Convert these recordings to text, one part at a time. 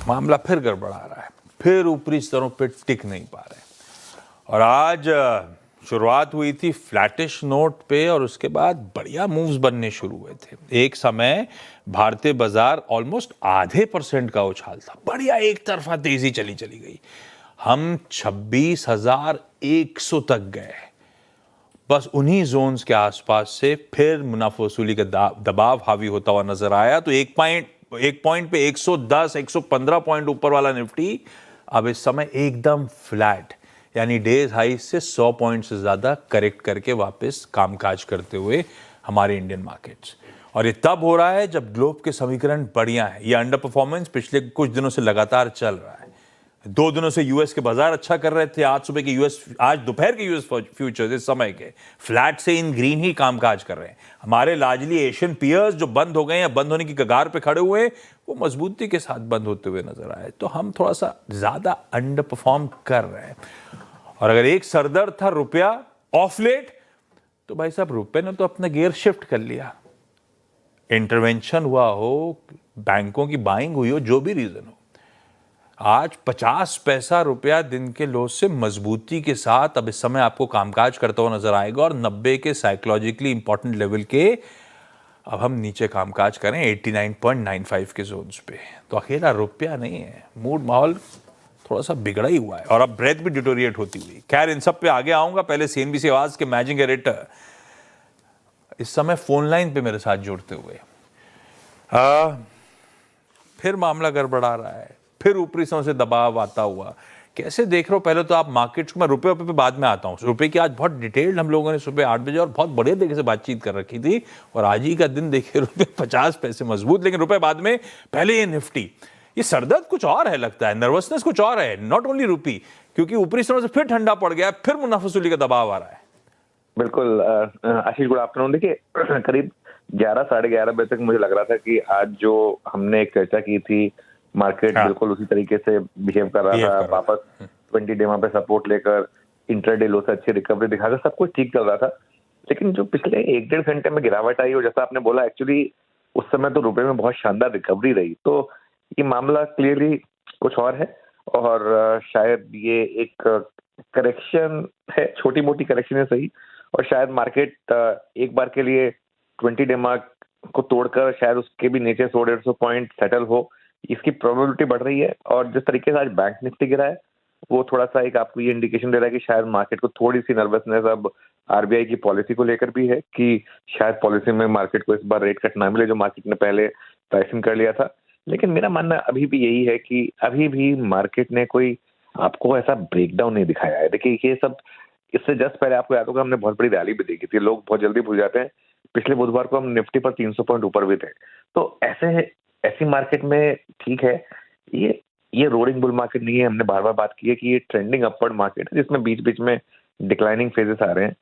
मामला फिर गड़बड़ा रहा है, फिर ऊपरी स्तरों पे टिक नहीं पा रहे। और आज शुरुआत हुई थी फ्लैटिश नोट पे और उसके बाद बढ़िया मूव्स बनने शुरू हुए थे। एक समय भारतीय बाजार ऑलमोस्ट आधे % का उछाल था, बढ़िया एक तरफा तेजी चली गई। हम 26,100 तक गए। बस उन्हीं जोन्स के आसपास से फिर मुनाफा वसूली का दबाव हावी होता हुआ नजर आया। तो एक पॉइंट पे 110 115 पॉइंट ऊपर वाला निफ्टी अब इस समय एकदम फ्लैट, यानी डेज हाई से 100 पॉइंट से ज्यादा करेक्ट करके वापस कामकाज करते हुए हमारे इंडियन मार्केट्स। और ये तब हो रहा है जब ग्लोब के समीकरण बढ़िया है। ये अंडर परफॉर्मेंस पिछले कुछ दिनों से लगातार चल रहा है। 2 दिनों से यूएस के बाजार अच्छा कर रहे थे। आज दोपहर के यूएस फ्यूचर्स इस समय के फ्लैट से इन ग्रीन ही कामकाज कर रहे हैं। हमारे लार्जली एशियन पियर्स जो बंद हो गए या बंद होने की कगार पे खड़े हुए, वो मजबूती के साथ बंद होते हुए नजर आए। तो हम थोड़ा सा ज्यादा अंडर परफॉर्म कर रहे हैं। और अगर एक सरदर्द था रुपया ऑफ लेट, तो भाई साहब रुपये ने तो अपना गियर शिफ्ट कर लिया। इंटरवेंशन हुआ हो, बैंकों की बाइंग हुई हो, जो भी रीजन हो, आज 50 पैसा रुपया दिन के लो से मजबूती के साथ अब इस समय आपको कामकाज करता हुआ नजर आएगा। और 90 के साइकोलॉजिकली इंपॉर्टेंट लेवल के अब हम नीचे कामकाज करें 89.95 के जोन्स पे। तो अकेला रुपया नहीं है, मूड माहौल थोड़ा सा बिगड़ा ही हुआ है और अब ब्रेथ भी डिटोरिएट होती हुई। खैर इन सब पे आगे आऊंगा, पहले सीएनबीसी आवाज के मैनेजिंग डायरेक्टर इस समय फोन लाइन पे मेरे साथ जुड़ते हुए। फिर मामला गड़बड़ा रहा है, फिर ऊपरी स्तरों से दबाव आता हुआ। कैसे देख रहे हो? पहले तो आप मार्केट्स को, मैं रुपये पे बाद में आता हूँ। रुपये की आज बहुत डिटेल्ड हम लोगों ने सुबह 8 बजे और बहुत बढ़िया तरीके से बातचीत कर रखी थी। और आज ही का दिन देखिए रुपये 50 पैसे मजबूत, लेकिन रुपये बाद में। पहले ये निफ्टी, ये सरदर्द कुछ और है लगता है, नर्वसनेस कुछ और है, नॉट ओनली रुपी, क्योंकि ऊपरी स्तरों से फिर ठंडा पड़ गया, फिर मुनाफा वसूली का दबाव आ रहा है। बिल्कुल आशीष, गुड आफ्टरनून। देखिए करीब 11 साढ़े 11 बजे तक मुझे लग रहा था कि आज जो हमने एक चर्चा की थी, मार्केट बिल्कुल उसी तरीके से बिहेव कर रहा था। वापस 20 डे पे सपोर्ट लेकर इंटरडे लो से अच्छी रिकवरी दिखाकर सब कुछ ठीक चल रहा था। लेकिन जो पिछले 1-1.5 घंटे में गिरावट आई, और जैसा आपने बोला, एक्चुअली उस समय तो रुपए में बहुत शानदार रिकवरी रही। तो ये मामला क्लियरली कुछ और है। और शायद ये एक करेक्शन है, छोटी मोटी करेक्शन है, सही। और शायद मार्केट एक बार के लिए 20 डे मार्क को तोड़कर शायद उसके भी नीचे 100-150 पॉइंट सेटल हो, इसकी प्रोबेबिलिटी बढ़ रही है। और जिस तरीके से आज बैंक निफ्टी गिरा है, वो थोड़ा सा एक आपको ये इंडिकेशन दे रहा है कि शायद मार्केट को थोड़ी सी नर्वसनेस अब आरबीआई की पॉलिसी को लेकर भी है, कि शायद पॉलिसी में मार्केट को इस बार रेट कट ना मिले, जो मार्केट ने पहले प्राइसिंग कर लिया था। लेकिन मेरा मानना अभी भी यही है कि अभी भी मार्केट ने कोई आपको ऐसा ब्रेकडाउन नहीं दिखाया है। देखिए ये सब, इससे जस्ट पहले आपको याद होगा हमने बहुत बड़ी रैली भी देखी थी। लोग बहुत जल्दी भूल जाते हैं, पिछले बुधवार को हम निफ्टी पर 300 पॉइंट ऊपर भी थे। तो ऐसी मार्केट में ठीक है, ये रोडिंग बुल मार्केट नहीं है। हमने बार बार बात की है कि ये ट्रेंडिंग अपवर्ड मार्केट है, जिसमें बीच बीच में डिक्लाइनिंग फेजेस आ रहे हैं।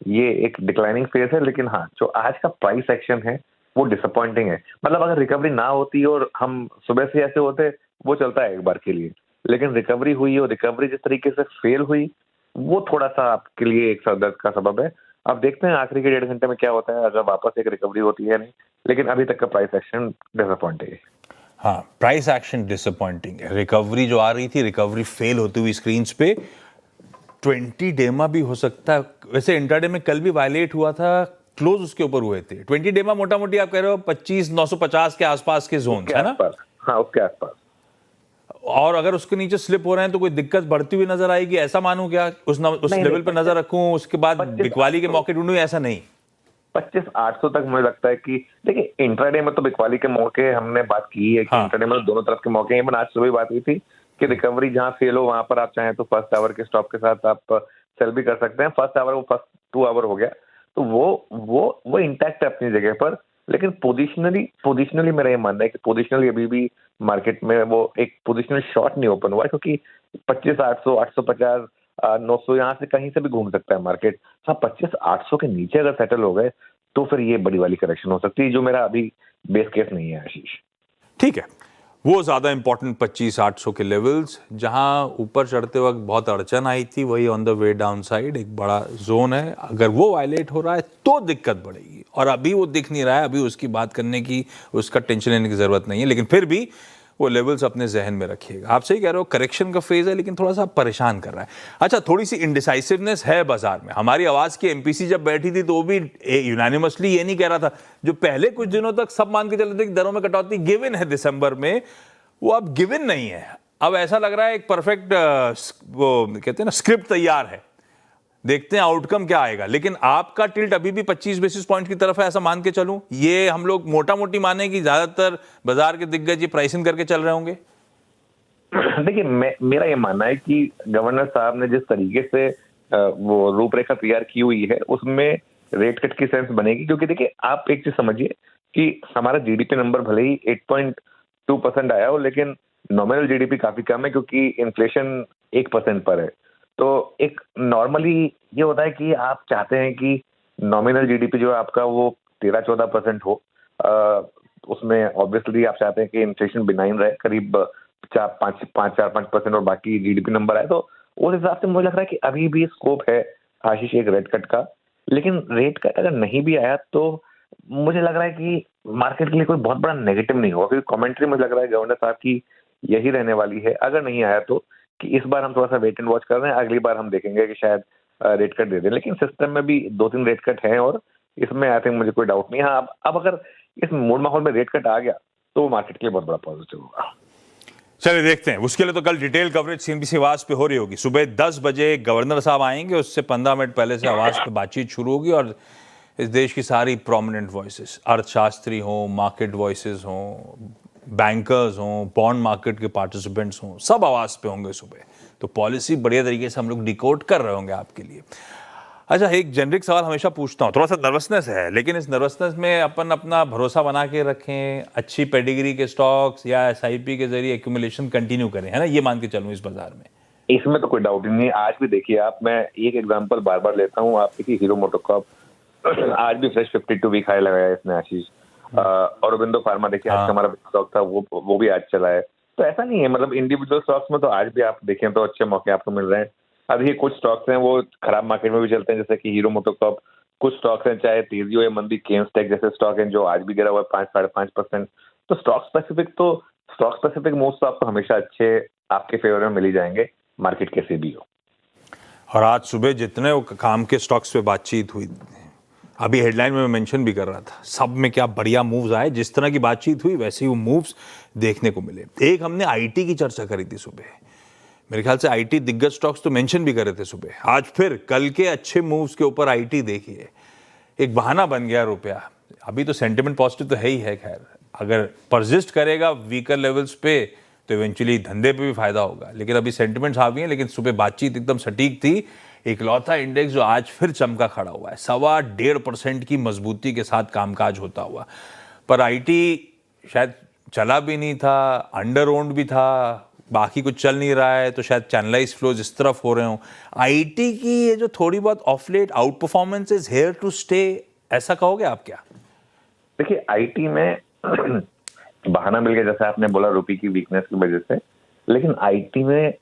ये एक डिक्लाइनिंग फेज है, लेकिन हाँ, जो आज का प्राइस एक्शन है वो डिसअपॉइंटिंग है। मतलब अगर रिकवरी ना होती और हम सुबह से ऐसे होते, वो चलता है एक बार के लिए, लेकिन रिकवरी हुई और रिकवरी जिस तरीके से फेल हुई, वो थोड़ा सा आपके लिए एक सरदर्द का सबब है। अब देखते हैं आखिरी के 1.5 घंटे में क्या होता है, अगर वापस एक रिकवरी होती है नहीं। लेकिन अभी तक का प्राइस एक्शन डिसअपॉइंटिंग है। हाँ, प्राइस एक्शन डिसअपॉइंटिंग है। रिकवरी जो आ रही थी, रिकवरी फेल होती हुई स्क्रीन पे। 20 डेमा भी हो सकता है। वैसे इंट्राडे में कल भी वायलेट हुआ था, क्लोज उसके ऊपर हुए थे। 20 डेमा मोटा मोटी आप कह रहे हो 25,950 के आसपास के जोन है ना? हाँ, उसके आसपास। और अगर उसके नीचे स्लिप हो रहे हैं तो कोई दिक्कत बढ़ती हुई नजर आएगी, ऐसा मानूं क्या? उस लेवल पर नजर रखूं, उसके बाद बिकवाली के मौके ढूंढूं, ऐसा नहीं? 25,800 तक मुझे लगता है कि देखिए इंट्राडे में तो बिकवाली के मौके हमने बात की है कि इंट्राडे में दोनों तरफ के मौके हैं। आज सुबह बात हुई थी कि रिकवरी जहां फेल हो, वहां पर आप चाहें तो फर्स्ट आवर के स्टॉप के साथ आप सेल भी कर सकते हैं। फर्स्ट आवर, वो फर्स्ट 2 आवर हो गया, तो वो इंटैक्ट है अपनी जगह पर। लेकिन पोजिशनली मेरा ये मानना है कि पोजिशनली अभी भी मार्केट में वो एक पोजिशनल शॉर्ट नहीं ओपन हुआ है, क्योंकि 25,800, 850, 900 यहाँ से कहीं से भी घूम सकता है मार्केट। हाँ, 25,800 के नीचे अगर सेटल हो गए तो फिर ये बड़ी वाली करेक्शन हो सकती है, जो मेरा अभी बेस केस नहीं है आशीष। ठीक है, वो ज्यादा इंपॉर्टेंट 25,800 के लेवल्स, जहां ऊपर चढ़ते वक्त बहुत अड़चन आई थी, वही on the way down side एक बड़ा जोन है। अगर वो वायलेट हो रहा है तो दिक्कत बढ़ेगी, और अभी वो दिख नहीं रहा है। अभी उसकी बात करने की, उसका टेंशन लेने की जरूरत नहीं है। लेकिन फिर भी वो लेवल्स अपने जहन में रखिएगा। आप सही कह रहे हो, करेक्शन का फेज है लेकिन थोड़ा सा परेशान कर रहा है। अच्छा, थोड़ी सी इनडिसाइसिवनेस है बाजार में। हमारी आवाज की एमपीसी जब बैठी थी तो वो भी यूनानिमसली ये नहीं कह रहा था, जो पहले कुछ दिनों तक सब मान के चल रहे थे कि दरों में कटौती गिवन है दिसंबर में, वो अब गिवन नहीं है। अब ऐसा लग रहा है एक परफेक्ट वो कहते हैं ना स्क्रिप्ट तैयार है, देखते हैं आउटकम क्या आएगा। लेकिन आपका टिल्ट अभी भी 25 बेसिस पॉइंट की तरफ है, ऐसा मान के चलूं? ये हम लोग मोटा मोटी माने कि ज्यादातर बाजार के दिग्गज ये प्राइसिंग करके चल रहे होंगे? देखिए, मेरा ये मानना है कि गवर्नर साहब ने जिस तरीके से वो रूपरेखा तैयार की हुई है उसमें रेट कट की सेंस बनेगी। क्योंकि देखिए, आप एक चीज समझिए कि हमारा जीडीपी नंबर भले ही 8.2% आया हो, लेकिन नॉमिनल जीडीपी काफी कम है क्योंकि इन्फ्लेशन 1% पर है। तो एक नॉर्मली ये होता है कि आप चाहते हैं कि नॉमिनल जीडीपी जो है आपका वो 13-14% हो। उसमें ऑब्वियसली आप चाहते हैं कि इन्फ्लेशन बिनाइन रहे, करीब 4-5% और बाकी जीडीपी नंबर आए। तो उस हिसाब से मुझे लग रहा है कि अभी भी स्कोप है आशीष एक रेट कट का। लेकिन रेट कट अगर नहीं भी आया तो मुझे लग रहा है कि मार्केट के लिए कोई बहुत बड़ा नेगेटिव नहीं होगा, क्योंकि कमेंट्री मुझे लग रहा है गवर्नर साहब की यही रहने वाली है। अगर नहीं आया तो कि इस बार हम थोड़ा सा वेट एंड वॉच कर रहे हैं, अगली बार हम देखेंगे कि शायद रेट कट दे दें। लेकिन सिस्टम में भी 2-3 रेट कट हैं और इसमें आई थिंक मुझे कोई डाउट नहीं है। हाँ, अब अगर इस मूड माहौल में रेट कट आ गया तो मार्केट के लिए बहुत बड़ा पॉजिटिव होगा। चलिए देखते हैं। उसके लिए तो कल डिटेल कवरेज सीएनबीसी आवाज पे हो रही होगी। सुबह 10 बजे गवर्नर साहब आएंगे, उससे 15 मिनट पहले से आवाज पे बातचीत शुरू होगी और इस देश की सारी प्रोमिनेंट वॉइसेस, अर्थशास्त्री हों, मार्केट वॉइसेस हों, बैंकर्स हों, बॉन्ड मार्केट के पार्टिसिपेंट्स हों, सब आवाज पे होंगे सुबह। तो पॉलिसी बढ़िया तरीके से हम लोग डिकोड कर रहे होंगे आपके लिए। अच्छा, एक जेनरिक सवाल हमेशा पूछता हूँ, थोड़ा सा नर्वसनेस है, लेकिन इस नर्वसनेस में अपन अपना भरोसा बना के रखें, अच्छी पेडिग्री के स्टॉक्स या एसआईपी के जरिए एक्यूमुलेशन कंटिन्यू करें, है ना? ये मान के चलूँ इस बाजार में? इसमें तो कोई डाउट ही नहीं। आज भी देखिए आप, मैं एक एग्जांपल बार बार लेता हूँ। आप देखिए हीरो मोटोकॉर्प आज भी फ्रेश 52 वीक हाई लगाया है इसने आशीष। औरोबिंदो फार्मा देखिए आज का हमारा स्टॉक था, वो भी आज चला है। तो ऐसा नहीं है, मतलब इंडिविजुअल स्टॉक्स में तो आज भी आप देखें तो अच्छे मौके आपको मिल रहे हैं। अभी कुछ स्टॉक्स हैं वो खराब मार्केट में भी चलते हैं, जैसे कि हीरो मोटोकॉर्प। कुछ स्टॉक्स हैं, चाहे तेजी हो या मंदी, केम्सटेक जैसे स्टॉक हैं जो आज भी गिरा हुआ है 5-5.5%। तो स्टॉक स्पेसिफिक मूव्स तो आपको हमेशा अच्छे आपके फेवर में मिल ही जाएंगे, मार्केट कैसे भी हो। और आज सुबह जितने काम के स्टॉक्स पे बातचीत हुई, अभी हेडलाइन में मैं मेंशन भी कर रहा था, सब में क्या बढ़िया मूव्स आए। जिस तरह की बातचीत हुई वैसे ही वो मूव्स देखने को मिले। एक हमने आईटी की चर्चा करी थी सुबह, मेरे ख्याल से आईटी दिग्गज स्टॉक्स तो मेंशन भी कर रहे थे सुबह। आज फिर कल के अच्छे मूव्स के ऊपर आईटी देखिए, एक बहाना बन गया रुपया। अभी तो सेंटिमेंट पॉजिटिव तो है ही है, खैर अगर परसिस्ट करेगा वीकर लेवल्स पे तो इवेंचुअली धंधे पे भी फायदा होगा। लेकिन अभी सेंटिमेंट्स हावी हैं, लेकिन सुबह बातचीत एकदम सटीक थी। इकलौता इंडेक्स जो आज फिर चमका खड़ा हुआ है, 1.25% की मजबूती के साथ कामकाज होता हुआ। पर आईटी शायद चला भी नहीं था, अंडर ओन्ड भी था, बाकी कुछ चल नहीं रहा है, तो शायद चैनलाइज फ्लोज इस तरफ हो रहे हो। आईटी की ये जो थोड़ी बहुत of late outperformance is here to stay, ऐसा कहोगे आप क्या? देखिए, आईटी में बहाना मिल गया, जैसे आपने बोला, रुपये की वीकनेस की वजह से। लेकिन आईटी में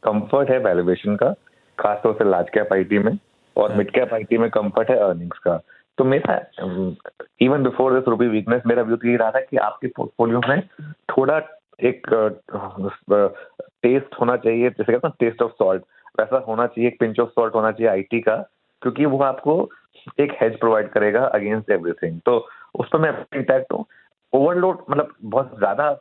कंफर्ट है वैल्यूएशन का, खासतौर से लार्ज कैप आईटी में, और मिड कैप आईटी में कंफर्ट है अर्निंग्स का। तो मेरा इवन बिफोर दिस रुपये वीकनेस मेरा व्यू तो ये रहा था कि आपके पोर्टफोलियो में थोड़ा एक टेस्ट होना चाहिए, जैसे कहते हैं टेस्ट ऑफ सॉल्ट, वैसा होना चाहिए, एक पिंच ऑफ सॉल्ट होना चाहिए आईटी का, क्योंकि वो आपको एक हेज प्रोवाइड करेगा अगेंस्ट एवरीथिंग। तो उस पर मैं इंटैक्ट हूँ। ओवरलोड मतलब बहुत ज्यादा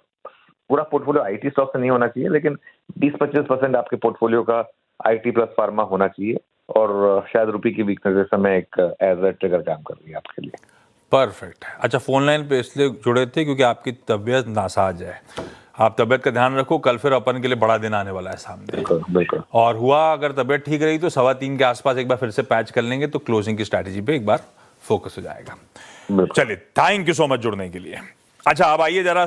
पूरा पोर्टफोलियो आईटी स्टॉक से नहीं होना चाहिए, लेकिन 20-25% आपके पोर्टफोलियो का आईटी प्लस फार्मा होना चाहिए। और शायद रुपये की वीकनेस इस समय एक एज अ ट्रिगर काम कर रही है आपके लिए। परफेक्ट। अच्छा, फोन लाइन पे इसलिए जुड़े थे क्योंकि आपकी तबीयत नासाज है। आप तबीयत का ध्यान रखो, कल फिर अपन के लिए बड़ा दिन आने वाला है सामने। बिल्कुल। और हुआ अगर तबीयत ठीक रही तो 3:15 के आसपास एक बार फिर से पैच कर लेंगे, तो क्लोजिंग की स्ट्रैटेजी पे एक बार फोकस हो जाएगा। चलिए, थैंक यू सो मच जुड़ने के लिए। अच्छा, अब आइए जरा